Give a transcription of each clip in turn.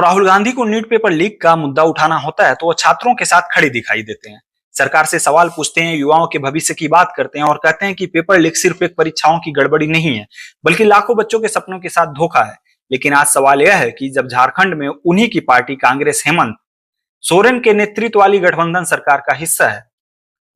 राहुल गांधी को NEET paper leak का मुद्दा उठाना होता है तो वो छात्रों के साथ खड़े दिखाई देते हैं। सरकार से सवाल पूछते हैं, युवाओं के भविष्य की बात करते हैं और कहते हैं कि पेपर लीक सिर्फ एक परीक्षाओं की गड़बड़ी नहीं है, बल्कि लाखों बच्चों के सपनों के साथ धोखा है। लेकिन आज सवाल यह है कि जब झारखंड में उन्हीं की पार्टी कांग्रेस हेमंत सोरेन के नेतृत्व वाली गठबंधन सरकार का हिस्सा है,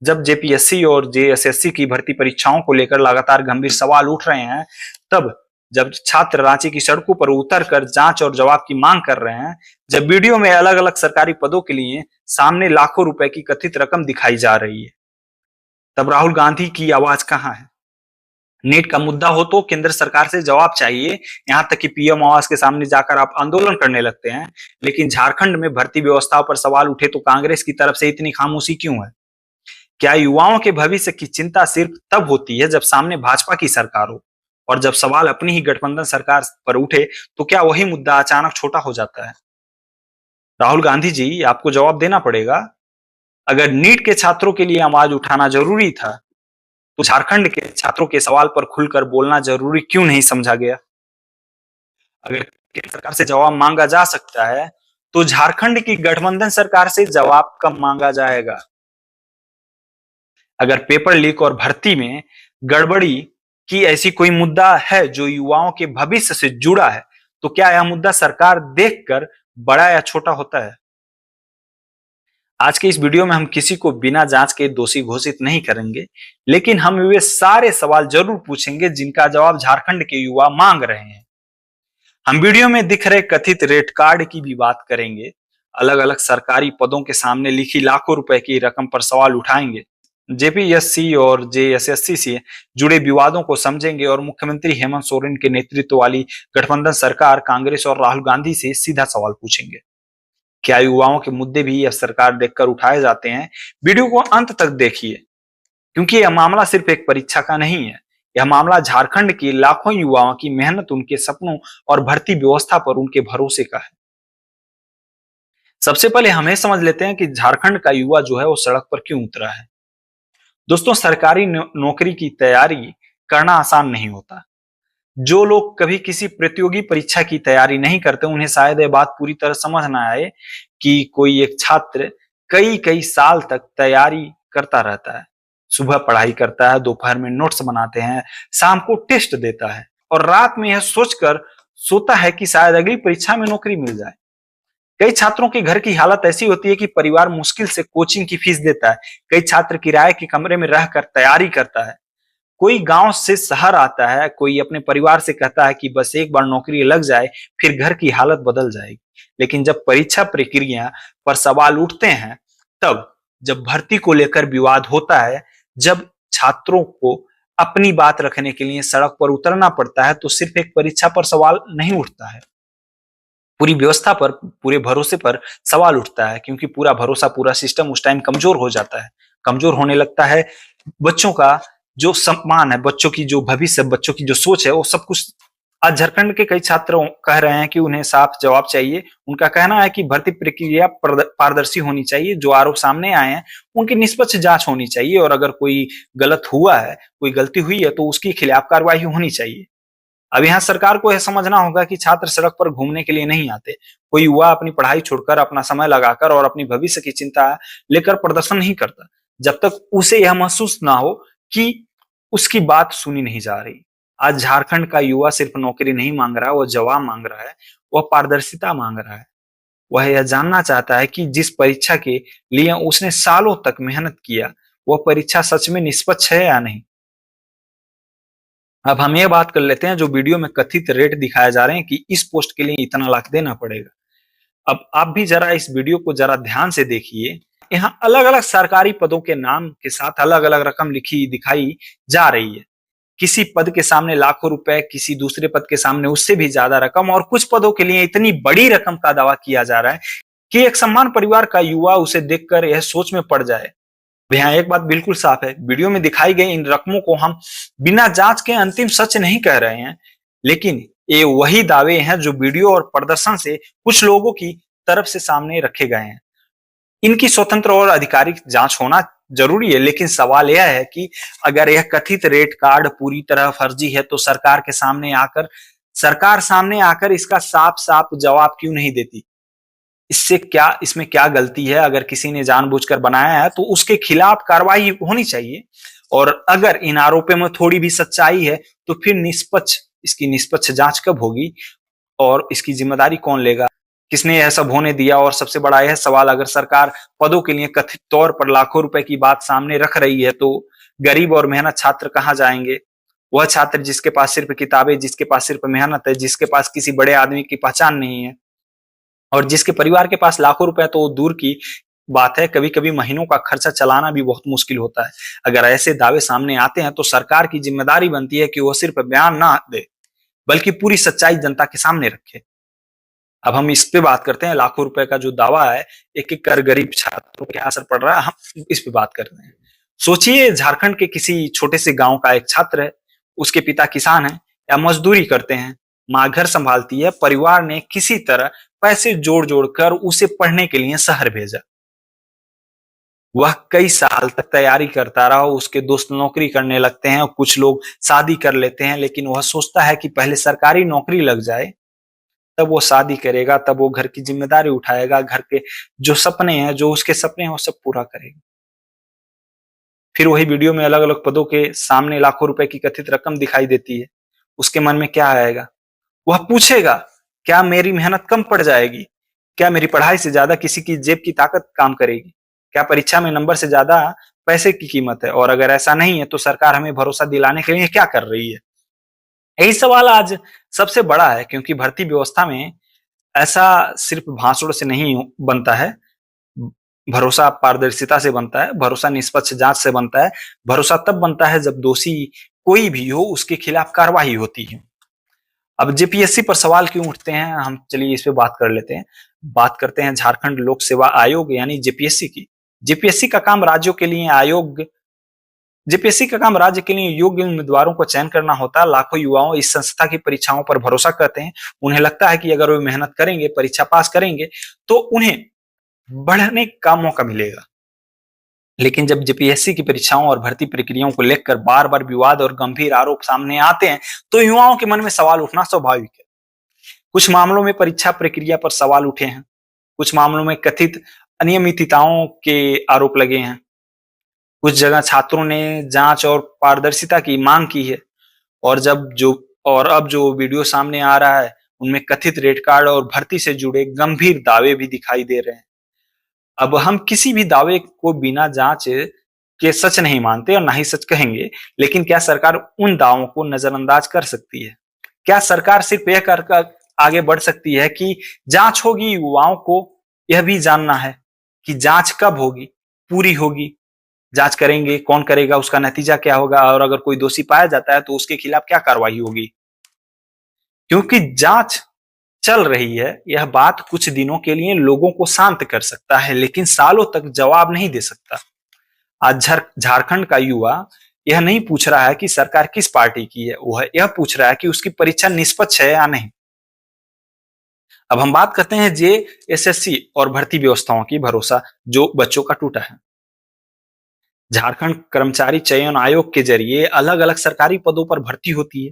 जब जेपीएससी और जेएसएससी की भर्ती परीक्षाओं को लेकर लगातार गंभीर सवाल उठ रहे हैं, तब जब छात्र रांची की सड़कों पर उतरकर जांच और जवाब की मांग कर रहे हैं, जब वीडियो में अलग अलग सरकारी पदों के लिए सामने लाखों रुपए की कथित रकम दिखाई जा रही है, तब राहुल गांधी की आवाज कहां है? नीट का मुद्दा हो तो केंद्र सरकार से जवाब चाहिए, यहां तक कि पीएम आवास के सामने जाकर आप आंदोलन करने लगते हैं। लेकिन झारखंड में भर्ती व्यवस्था पर सवाल उठे तो कांग्रेस की तरफ से इतनी खामोशी क्यों है? क्या युवाओं के भविष्य की चिंता सिर्फ तब होती है जब सामने भाजपा की सरकार हो, और जब सवाल अपनी ही गठबंधन सरकार पर उठे तो क्या वही मुद्दा अचानक छोटा हो जाता है? राहुल गांधी जी, आपको जवाब देना पड़ेगा। अगर नीट के छात्रों के लिए आवाज उठाना जरूरी था तो झारखंड के छात्रों के सवाल पर खुलकर बोलना जरूरी क्यों नहीं समझा गया? अगर केंद्र सरकार से जवाब मांगा जा सकता है तो झारखंड की गठबंधन सरकार से जवाब कब मांगा जाएगा? अगर पेपर लीक और भर्ती में गड़बड़ी की ऐसी कोई मुद्दा है जो युवाओं के भविष्य से जुड़ा है, तो क्या यह मुद्दा सरकार देखकर बड़ा या छोटा होता है? आज के इस वीडियो में हम किसी को बिना जांच के दोषी घोषित नहीं करेंगे, लेकिन हम वे सारे सवाल जरूर पूछेंगे जिनका जवाब झारखंड के युवा मांग रहे हैं। हम वीडियो में दिख रहे कथित रेट कार्ड की भी बात करेंगे, अलग अलग सरकारी पदों के सामने लिखी लाखों रुपए की रकम पर सवाल उठाएंगे, जेपीएससी और जेएसएससी से जुड़े विवादों को समझेंगे और मुख्यमंत्री हेमंत सोरेन के नेतृत्व वाली गठबंधन सरकार कांग्रेस और राहुल गांधी से सीधा सवाल पूछेंगे। क्या युवाओं के मुद्दे भी यह सरकार देखकर उठाए जाते हैं? वीडियो को अंत तक देखिए, क्योंकि यह मामला सिर्फ एक परीक्षा का नहीं है, यह मामला झारखंड के लाखों युवाओं की मेहनत, उनके सपनों और भर्ती व्यवस्था पर उनके भरोसे का है। सबसे पहले हमें समझ लेते हैं कि झारखंड का युवा जो है वो सड़क पर क्यों उतरा है। दोस्तों, सरकारी नौकरी की तैयारी करना आसान नहीं होता। जो लोग कभी किसी प्रतियोगी परीक्षा की तैयारी नहीं करते, उन्हें शायद यह बात पूरी तरह समझ ना आए कि कोई एक छात्र कई कई साल तक तैयारी करता रहता है। सुबह पढ़ाई करता है, दोपहर में नोट्स बनाते हैं, शाम को टेस्ट देता है और रात में यह सोचकर सोता है कि शायद अगली परीक्षा में नौकरी मिल जाए। कई छात्रों के घर की हालत ऐसी होती है कि परिवार मुश्किल से कोचिंग की फीस देता है। कई छात्र किराए के कमरे में रहकर तैयारी करता है। कोई गांव से शहर आता है, कोई अपने परिवार से कहता है कि बस एक बार नौकरी लग जाए फिर घर की हालत बदल जाएगी। लेकिन जब परीक्षा प्रक्रिया पर सवाल उठते हैं, तब जब भर्ती को लेकर विवाद होता है, जब छात्रों को अपनी बात रखने के लिए सड़क पर उतरना पड़ता है, तो सिर्फ एक परीक्षा पर सवाल नहीं उठता है, पूरी व्यवस्था पर, पूरे भरोसे पर सवाल उठता है। क्योंकि पूरा भरोसा, पूरा सिस्टम उस टाइम कमजोर हो जाता है, कमजोर होने लगता है। बच्चों का जो सम्मान है, बच्चों की जो भविष्य, बच्चों की जो सोच है, वो सब कुछ आज झारखंड के कई छात्र कह रहे हैं कि उन्हें साफ जवाब चाहिए। उनका कहना है कि भर्ती प्रक्रिया पारदर्शी होनी चाहिए, जो आरोप सामने आए हैं उनकी निष्पक्ष जांच होनी चाहिए और अगर कोई गलत हुआ है, कोई गलती हुई है तो उसकी खिलाफ कार्रवाई होनी चाहिए। अब यहाँ सरकार को यह समझना होगा कि छात्र सड़क पर घूमने के लिए नहीं आते। कोई युवा अपनी पढ़ाई छोड़कर, अपना समय लगाकर और अपनी भविष्य की चिंता लेकर प्रदर्शन नहीं करता जब तक उसे यह महसूस ना हो कि उसकी बात सुनी नहीं जा रही। आज झारखंड का युवा सिर्फ नौकरी नहीं मांग रहा, वह जवाब मांग रहा है, वह पारदर्शिता मांग रहा है। वह यह जानना चाहता है कि जिस परीक्षा के लिए उसने सालों तक मेहनत किया, वह परीक्षा सच में निष्पक्ष है या नहीं। अब हम ये बात कर लेते हैं, जो वीडियो में कथित रेट दिखाए जा रहे हैं कि इस पोस्ट के लिए इतना लाख देना पड़ेगा। अब आप भी जरा इस वीडियो को जरा ध्यान से देखिए। यहाँ अलग अलग सरकारी पदों के नाम के साथ अलग अलग रकम लिखी दिखाई जा रही है। किसी पद के सामने लाखों रुपए, किसी दूसरे पद के सामने उससे भी ज्यादा रकम, और कुछ पदों के लिए इतनी बड़ी रकम का दावा किया जा रहा है कि एक सम्मान परिवार का युवा उसे देखकर यह सोच में पड़ जाए। यहाँ एक बात बिल्कुल साफ है, वीडियो में दिखाई गई इन रकमों को हम बिना जांच के अंतिम सच नहीं कह रहे हैं, लेकिन ये वही दावे हैं जो वीडियो और प्रदर्शन से कुछ लोगों की तरफ से सामने रखे गए हैं। इनकी स्वतंत्र और आधिकारिक जांच होना जरूरी है, लेकिन सवाल यह है कि अगर यह कथित रेट कार्ड पूरी तरह फर्जी है तो सरकार सामने आकर इसका साफ साफ जवाब क्यों नहीं देती? इसमें क्या गलती है? अगर किसी ने जानबूझकर बनाया है तो उसके खिलाफ कार्रवाई होनी चाहिए। और अगर इन आरोपों में थोड़ी भी सच्चाई है तो फिर इसकी निष्पक्ष जांच कब होगी और इसकी जिम्मेदारी कौन लेगा? किसने यह सब होने दिया? और सबसे बड़ा यह सवाल, अगर सरकार पदों के लिए कथित तौर पर लाखों रुपए की बात सामने रख रही है तो गरीब और मेहनत छात्र कहाँ जाएंगे? वह छात्र जिसके पास सिर्फ किताबें, जिसके पास सिर्फ मेहनत है, जिसके पास किसी बड़े आदमी की पहचान नहीं है और जिसके परिवार के पास लाखों रुपए तो दूर की बात है, कभी कभी महीनों का खर्चा चलाना भी बहुत मुश्किल होता है। अगर ऐसे दावे सामने आते हैं तो सरकार की जिम्मेदारी बनती है कि वह सिर्फ बयान ना दे बल्कि पूरी सच्चाई जनता के सामने रखे। अब हम इस पे बात करते हैं, लाखों रुपए का जो दावा है, एक एक कर गरीब छात्रों पे असर पड़ रहा है, हम इस पे बात करते हैं। सोचिए, झारखंड के किसी छोटे से गांव का एक छात्र है, उसके पिता किसान हैं या मजदूरी करते हैं, माँ घर संभालती है, परिवार ने किसी तरह पैसे जोड़ जोड़ कर उसे पढ़ने के लिए शहर भेजा। वह कई साल तक तैयारी करता रहा, उसके दोस्त नौकरी करने लगते हैं, कुछ लोग शादी कर लेते हैं, लेकिन वह सोचता है कि पहले सरकारी नौकरी लग जाए, तब वो शादी करेगा, तब वो घर की जिम्मेदारी उठाएगा, घर के जो सपने हैं, जो उसके सपने हैं, वो सब पूरा करेगा। फिर वही वीडियो में अलग अलग पदों के सामने लाखों रुपए की कथित रकम दिखाई देती है। उसके मन में क्या आएगा? वह पूछेगा, क्या मेरी मेहनत कम पड़ जाएगी? क्या मेरी पढ़ाई से ज्यादा किसी की जेब की ताकत काम करेगी? क्या परीक्षा में नंबर से ज्यादा पैसे की कीमत है? और अगर ऐसा नहीं है तो सरकार हमें भरोसा दिलाने के लिए क्या कर रही है? यही सवाल आज सबसे बड़ा है, क्योंकि भर्ती व्यवस्था में ऐसा सिर्फ भाषणों से नहीं बनता है। भरोसा पारदर्शिता से बनता है, भरोसा निष्पक्ष जांच से बनता है, भरोसा तब बनता है जब दोषी कोई भी हो उसके खिलाफ कार्रवाई होती है। अब जेपीएससी पर सवाल क्यों उठते हैं, हम चलिए इस पे बात कर लेते हैं। बात करते हैं झारखंड लोक सेवा आयोग यानी जेपीएससी की। जेपीएससी का काम राज्यों के लिए आयोग जेपीएससी का काम राज्य के लिए योग्य उम्मीदवारों को चयन करना होता है। लाखों युवाओं इस संस्था की परीक्षाओं पर भरोसा करते हैं। उन्हें लगता है कि अगर वे मेहनत करेंगे, परीक्षा पास करेंगे तो उन्हें बढ़ने का मौका मिलेगा। लेकिन जब जेपीएससी की परीक्षाओं और भर्ती प्रक्रियाओं को लेकर बार बार विवाद और गंभीर आरोप सामने आते हैं तो युवाओं के मन में सवाल उठना स्वाभाविक है। कुछ मामलों में परीक्षा प्रक्रिया पर सवाल उठे हैं, कुछ मामलों में कथित अनियमितताओं के आरोप लगे हैं, कुछ जगह छात्रों ने जांच और पारदर्शिता की मांग की है। और अब जो वीडियो सामने आ रहा है उनमें कथित रेड कार्ड और भर्ती से जुड़े गंभीर दावे भी दिखाई दे रहे हैं। अब हम किसी भी दावे को बिना जांच के सच नहीं मानते और ना ही सच कहेंगे, लेकिन क्या सरकार उन दावों को नजरअंदाज कर सकती है? क्या सरकार सिर्फ यह कर आगे बढ़ सकती है कि जांच होगी? युवाओं को यह भी जानना है कि जांच कब होगी, पूरी होगी, जांच करेंगे, कौन करेगा, उसका नतीजा क्या होगा, और अगर कोई दोषी पाया जाता है तो उसके खिलाफ क्या कार्रवाई होगी? क्योंकि जांच चल रही है, यह बात कुछ दिनों के लिए लोगों को शांत कर सकता है, लेकिन सालों तक जवाब नहीं दे सकता। आज झारखंड का युवा यह नहीं पूछ रहा है कि सरकार किस पार्टी की है, वह यह पूछ रहा है कि उसकी परीक्षा निष्पक्ष है या नहीं। अब हम बात करते हैं जेएसएससी और भर्ती व्यवस्थाओं की भरोसा जो बच्चों का टूटा है। झारखंड कर्मचारी चयन आयोग के जरिए अलग अलग सरकारी पदों पर भर्ती होती है।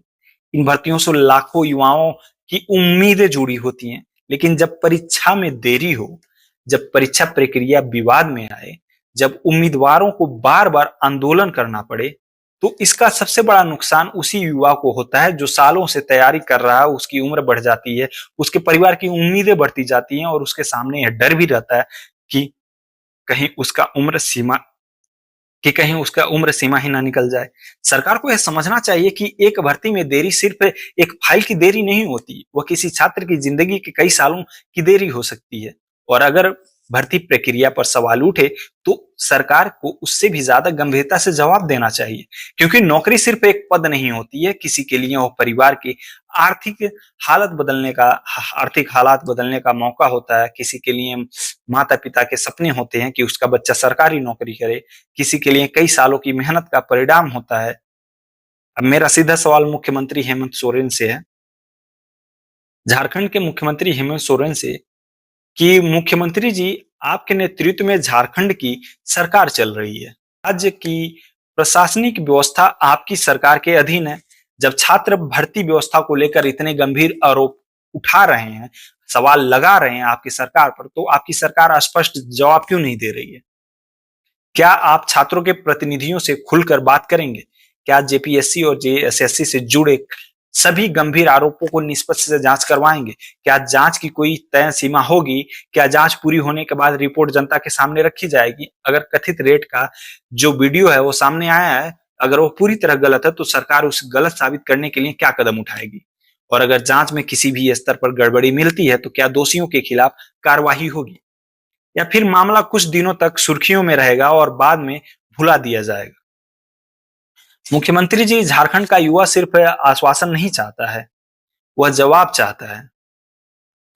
इन भर्तियों से लाखों युवाओं की उम्मीदें जुड़ी होती हैं, लेकिन जब परीक्षा में देरी हो, जब परीक्षा प्रक्रिया विवाद में आए, जब उम्मीदवारों को बार बार आंदोलन करना पड़े, तो इसका सबसे बड़ा नुकसान उसी युवा को होता है जो सालों से तैयारी कर रहा है। उसकी उम्र बढ़ जाती है, उसके परिवार की उम्मीदें बढ़ती जाती हैं और उसके सामने यह डर भी रहता है कि कहीं उसका उम्र सीमा कहीं उसका उम्र सीमा ही ना निकल जाए। सरकार को यह समझना चाहिए कि एक भर्ती में देरी सिर्फ एक फाइल की देरी नहीं होती, वह किसी छात्र की जिंदगी के कई सालों की देरी हो सकती है। और अगर भर्ती प्रक्रिया पर सवाल उठे तो सरकार को उससे भी ज्यादा गंभीरता से जवाब देना चाहिए, क्योंकि नौकरी सिर्फ एक पद नहीं होती है, किसी के लिए वो परिवार की आर्थिक आर्थिक हालात बदलने का मौका होता है। किसी के लिए माता पिता के सपने होते हैं कि उसका बच्चा सरकारी नौकरी करे, किसी के लिए कई सालों की मेहनत का परिणाम होता है। अब मेरा सीधा सवाल मुख्यमंत्री हेमंत सोरेन से है, झारखंड के मुख्यमंत्री हेमंत सोरेन से, कि मुख्यमंत्री जी, आपके नेतृत्व में झारखंड की सरकार चल रही है, राज्य की प्रशासनिक व्यवस्था आपकी सरकार के अधीन है। जब छात्र भर्ती व्यवस्था को लेकर इतने गंभीर आरोप उठा रहे हैं, सवाल लगा रहे हैं आपकी सरकार पर, तो आपकी सरकार स्पष्ट जवाब क्यों नहीं दे रही है? क्या आप छात्रों के प्रतिनिधियों से खुलकर बात करेंगे? क्या जेपीएससी और जेएसएससी से जुड़े सभी गंभीर आरोपों को निष्पक्ष से जांच करवाएंगे? क्या जांच की कोई तय सीमा होगी? क्या जांच पूरी होने के बाद रिपोर्ट जनता के सामने रखी जाएगी? अगर कथित रेट का जो वीडियो है वो सामने आया है, अगर वो पूरी तरह गलत है, तो सरकार उस गलत साबित करने के लिए क्या कदम उठाएगी? और अगर जांच में किसी भी स्तर पर गड़बड़ी मिलती है, तो क्या दोषियों के खिलाफ कार्रवाई होगी, या फिर मामला कुछ दिनों तक सुर्खियों में रहेगा और बाद में भुला दिया जाएगा? मुख्यमंत्री जी, झारखंड का युवा सिर्फ आश्वासन नहीं चाहता है, वह जवाब चाहता है।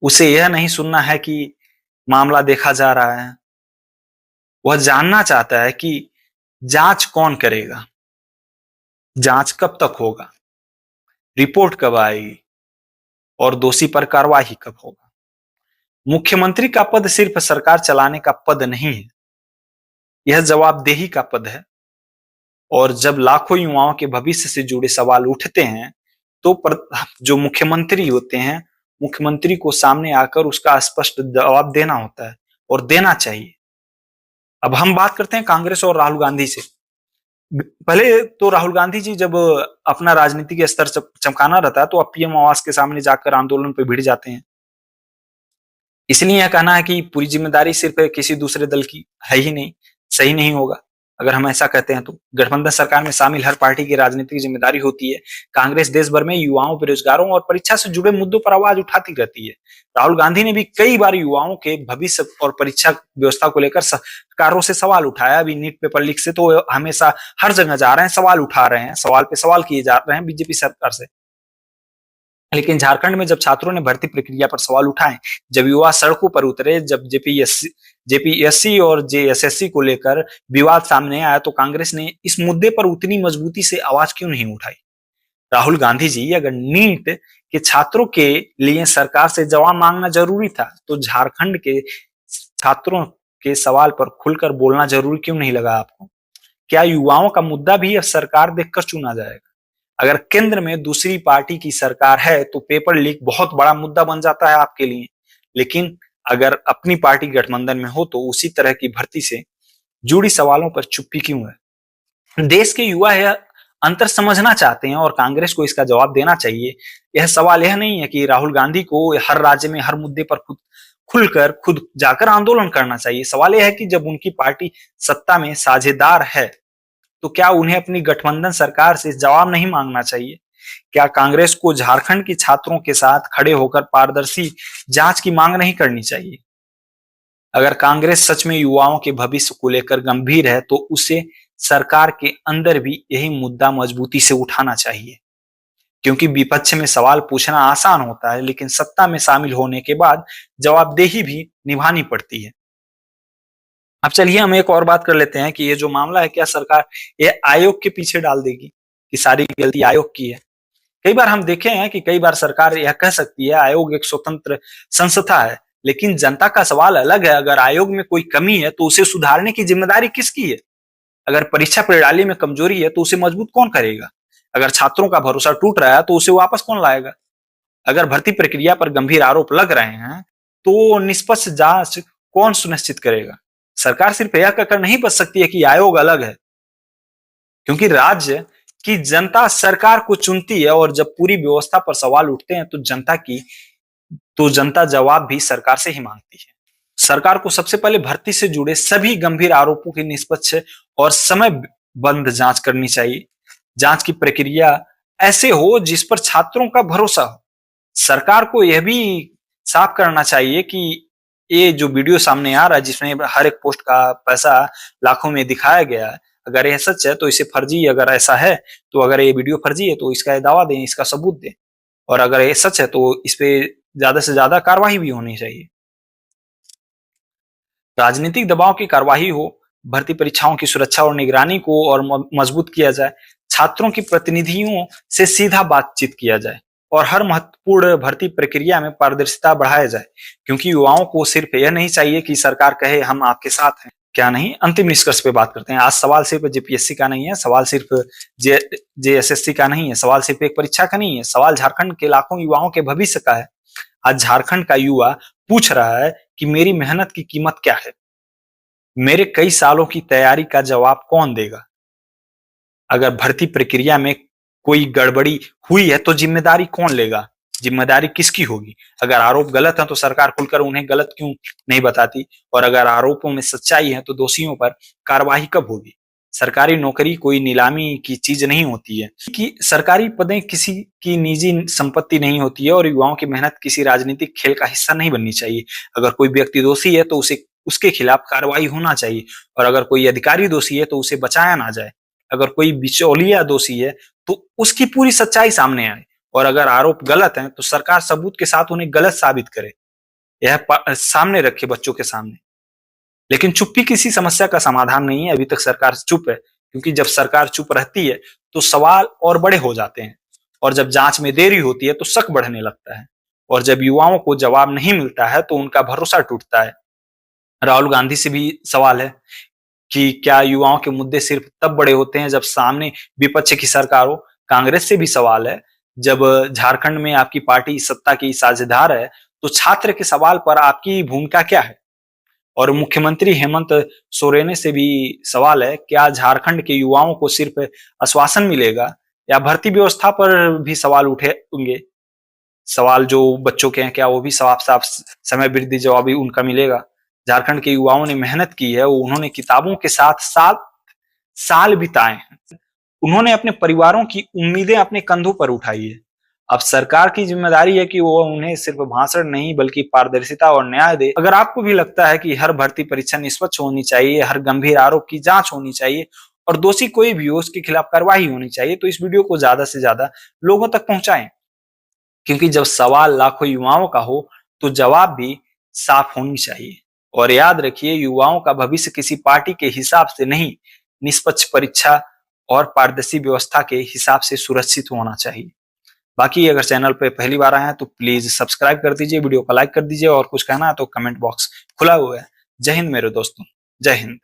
उसे यह नहीं सुनना है कि मामला देखा जा रहा है, वह जानना चाहता है कि जांच कौन करेगा, जांच कब तक होगा, रिपोर्ट कब आएगी और दोषी पर कार्रवाई कब होगा। मुख्यमंत्री का पद सिर्फ सरकार चलाने का पद नहीं है, यह जवाबदेही का पद है। और जब लाखों युवाओं के भविष्य से जुड़े सवाल उठते हैं, तो जो मुख्यमंत्री होते हैं, मुख्यमंत्री को सामने आकर उसका स्पष्ट जवाब देना होता है और देना चाहिए। अब हम बात करते हैं कांग्रेस और राहुल गांधी से। पहले तो राहुल गांधी जी जब अपना राजनीतिक स्तर चमकाना रहता है, तो अब पीएम आवास के सामने जाकर आंदोलन पे भिड़ जाते हैं। इसलिए यह कहना है कि पूरी जिम्मेदारी सिर्फ किसी दूसरे दल की है ही नहीं, सही नहीं होगा अगर हम ऐसा कहते हैं। तो गठबंधन सरकार में शामिल हर पार्टी की राजनीतिक जिम्मेदारी होती है। कांग्रेस देश भर में युवाओं, बेरोजगारों और परीक्षा से जुड़े मुद्दों पर आवाज उठाती रहती है। राहुल गांधी ने भी कई बार युवाओं के भविष्य और परीक्षा व्यवस्था को लेकर सरकारों से सवाल उठाया। अभी नीट पेपर लीक से तो हमेशा हर जगह जा रहे हैं, सवाल उठा रहे हैं, सवाल पे सवाल किए जा रहे हैं बीजेपी सरकार से। लेकिन झारखंड में जब छात्रों ने भर्ती प्रक्रिया पर सवाल उठाए, जब युवा सड़कों पर उतरे, जब जेपीएससी और जेएसएससी को लेकर विवाद सामने आया, तो कांग्रेस ने इस मुद्दे पर उतनी मजबूती से आवाज क्यों नहीं उठाई? राहुल गांधी जी, अगर नीट के छात्रों के लिए सरकार से जवाब मांगना जरूरी था, तो झारखंड के छात्रों के सवाल पर खुलकर बोलना जरूरी क्यों नहीं लगा आपको? क्या युवाओं का मुद्दा भी अब सरकार देखकर चुना जाएगा? अगर केंद्र में दूसरी पार्टी की सरकार है, तो पेपर लीक बहुत बड़ा मुद्दा बन जाता है आपके लिए। लेकिन अगर अपनी पार्टी गठबंधन में हो, तो उसी तरह की भर्ती से जुड़ी सवालों पर चुप्पी क्यों है? देश के युवा यह अंतर समझना चाहते हैं और कांग्रेस को इसका जवाब देना चाहिए। यह सवाल यह नहीं है कि राहुल गांधी को हर राज्य में हर मुद्दे पर खुद जाकर आंदोलन करना चाहिए। सवाल यह है कि जब उनकी पार्टी सत्ता में साझेदार है, तो क्या उन्हें अपनी गठबंधन सरकार से जवाब नहीं मांगना चाहिए? क्या कांग्रेस को झारखंड के छात्रों के साथ खड़े होकर पारदर्शी जांच की मांग नहीं करनी चाहिए? अगर कांग्रेस सच में युवाओं के भविष्य को लेकर गंभीर है, तो उसे सरकार के अंदर भी यही मुद्दा मजबूती से उठाना चाहिए। क्योंकि विपक्ष में सवाल पूछना आसान होता है, लेकिन सत्ता में शामिल होने के बाद जवाबदेही भी निभानी पड़ती है। अब चलिए हम एक और बात कर लेते हैं कि ये जो मामला है, क्या सरकार ये आयोग के पीछे डाल देगी कि सारी गलती आयोग की है? कई बार हम देखे हैं कि कई बार सरकार यह कह सकती है आयोग एक स्वतंत्र संस्था है, लेकिन जनता का सवाल अलग है। अगर आयोग में कोई कमी है, तो उसे सुधारने की जिम्मेदारी किसकी है? अगर परीक्षा प्रणाली में कमजोरी है, तो उसे मजबूत कौन करेगा? अगर छात्रों का भरोसा टूट रहा है, तो उसे वापस कौन लाएगा? अगर भर्ती प्रक्रिया पर गंभीर आरोप लग रहे हैं, तो निष्पक्ष जांच कौन सुनिश्चित करेगा? सरकार सिर्फ यह कहकर नहीं बच सकती है कि आयोग अलग है, क्योंकि राज्य की जनता सरकार को चुनती है, और जब पूरी व्यवस्था पर सवाल उठते हैं, तो जनता जवाब भी सरकार से ही मांगती है। सरकार को सबसे पहले भर्ती से जुड़े सभी गंभीर आरोपों की निष्पक्ष और समयबद्ध जांच करनी चाहिए। जांच की प्रक्रिया ऐसे हो जिस पर छात्रों का भरोसा हो। सरकार को यह भी साफ करना चाहिए कि ये जो वीडियो सामने आ रहा है, जिसमें हर एक पोस्ट का पैसा लाखों में दिखाया गया है, अगर यह सच है तो इसे फर्जी, अगर ऐसा है तो अगर ये वीडियो फर्जी है तो इसका दावा दें, इसका सबूत दें, और अगर ये सच है तो इस पे ज्यादा से ज्यादा कार्रवाई भी होनी चाहिए। राजनीतिक दबाव की कार्रवाई हो, भर्ती परीक्षाओं की सुरक्षा और निगरानी को और मजबूत किया जाए, छात्रों की प्रतिनिधियों से सीधा बातचीत किया जाए, और हर महत्वपूर्ण भर्ती प्रक्रिया में पारदर्शिता बढ़ाया जाए। क्योंकि युवाओं को सिर्फ यह नहीं चाहिए कि सरकार कहे हम आपके साथ हैं, क्या नहीं। अंतिम निष्कर्ष पे बात करते हैं। आज सवाल सिर्फ जेपीएससी का नहीं है, सवाल सिर्फ जेएसएससी का नहीं है, सवाल सिर्फ एक परीक्षा का नहीं है, सवाल झारखंड के लाखों युवाओं के भविष्य का है। आज झारखंड का युवा पूछ रहा है कि मेरी मेहनत की कीमत क्या है? मेरे कई सालों की तैयारी का जवाब कौन देगा? अगर भर्ती प्रक्रिया में कोई गड़बड़ी हुई है तो जिम्मेदारी कौन लेगा? जिम्मेदारी किसकी होगी? अगर आरोप गलत है तो सरकार खुलकर उन्हें गलत क्यों नहीं बताती? और अगर आरोपों में सच्चाई है तो दोषियों पर कार्रवाई कब होगी? सरकारी नौकरी कोई नीलामी की चीज नहीं होती है कि सरकारी पदें किसी की निजी संपत्ति नहीं होती है और युवाओं की मेहनत किसी राजनीतिक खेल का हिस्सा नहीं बननी चाहिए। अगर कोई व्यक्ति दोषी है तो उसे उसके खिलाफ कार्रवाई होना चाहिए और अगर कोई अधिकारी दोषी है तो उसे बचाया ना जाए। अगर कोई बिचौलिया दोषी है तो उसकी पूरी सच्चाई सामने आए और अगर आरोप गलत हैं तो सरकार सबूत के साथ उन्हें गलत साबित करे, यह सामने रखे बच्चों के सामने। लेकिन चुप्पी किसी समस्या का समाधान नहीं है। अभी तक सरकार चुप है क्योंकि जब सरकार चुप रहती है तो सवाल और बड़े हो जाते हैं और जब जांच में देरी होती है तो शक बढ़ने लगता है और जब युवाओं को जवाब नहीं मिलता है तो उनका भरोसा टूटता है। राहुल गांधी से भी सवाल है कि क्या युवाओं के मुद्दे सिर्फ तब बड़े होते हैं जब सामने विपक्ष की सरकार हो? कांग्रेस से भी सवाल है, जब झारखंड में आपकी पार्टी सत्ता की साझेदार है तो छात्र के सवाल पर आपकी भूमिका क्या है? और मुख्यमंत्री हेमंत सोरेन से भी सवाल है, क्या झारखंड के युवाओं को सिर्फ आश्वासन मिलेगा या भर्ती व्यवस्था पर भी सवाल उठेंगे? सवाल जो बच्चों के हैं क्या वो भी साफ साफ समय वृद्धि जवाब भी उनका मिलेगा? झारखंड के युवाओं ने मेहनत की है, उन्होंने किताबों के साथ साल साल बिताए हैं, उन्होंने अपने परिवारों की उम्मीदें अपने कंधों पर उठाई है। अब सरकार की जिम्मेदारी है कि वो उन्हें सिर्फ भाषण नहीं बल्कि पारदर्शिता और न्याय दे। अगर आपको भी लगता है कि हर भर्ती परीक्षा निष्पक्ष होनी चाहिए, हर गंभीर आरोप की जांच होनी चाहिए और दोषी कोई भी हो उसके खिलाफ कार्रवाई होनी चाहिए, तो इस वीडियो को ज्यादा से ज्यादा लोगों तक पहुंचाएं। क्योंकि जब सवाल लाखों युवाओं का हो तो जवाब भी साफ होनी चाहिए। और याद रखिए, युवाओं का भविष्य किसी पार्टी के हिसाब से नहीं, निष्पक्ष परीक्षा और पारदर्शी व्यवस्था के हिसाब से सुरक्षित होना चाहिए। बाकी अगर चैनल पे पहली बार आए हैं तो प्लीज सब्सक्राइब कर दीजिए, वीडियो को लाइक कर दीजिए और कुछ कहना है तो कमेंट बॉक्स खुला हुआ है। जय हिंद मेरे दोस्तों, जय हिंद।